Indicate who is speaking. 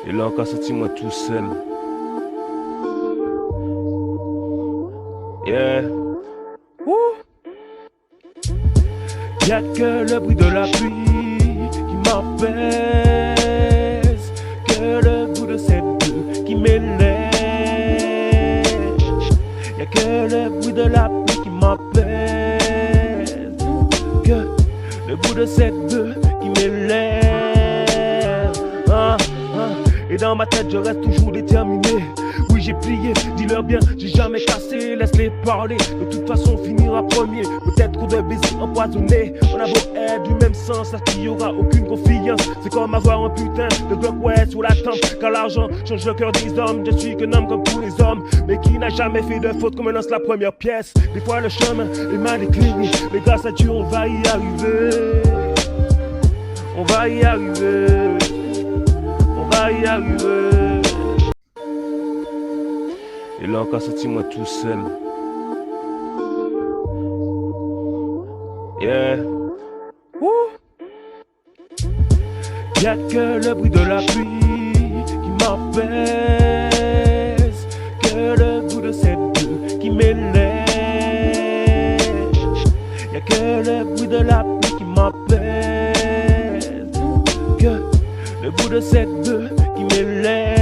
Speaker 1: Et là encore senti moi tout seul. Yeah. Woo. Y'a que le bruit de la pluie qui m'apaise, que le goût de cette pluie qui m'élève. Y'a que le bruit de la pluie qui m'apaise, que le goût de cette pluie qui m'élève. Et dans ma tête je reste toujours déterminé. Oui j'ai plié, dis-leur bien, j'ai jamais cassé, laisse-les parler. De toute façon on finira premier, peut-être trop de baisers empoisonnés. On a beau être du même sens, là qu'il y aura aucune confiance. C'est comme avoir un putain de Glock ouais sous la tempe. Car l'argent change le cœur des hommes. Je suis qu'un homme comme tous les hommes, mais qui n'a jamais fait de faute comme lance la première pièce. Des fois le chemin est mal éclairé, mais grâce à Dieu on va y arriver. On va y arriver. On va y arriver. Et là encore senti moi tout seul. Yeah. Woo. Y'a que le bruit de la pluie qui m'apaise, que le goût de cette pluie qui m'élève. Y'a que le bruit de la pluie qui m'apaise, que le goût de cette pluie qui m'élève.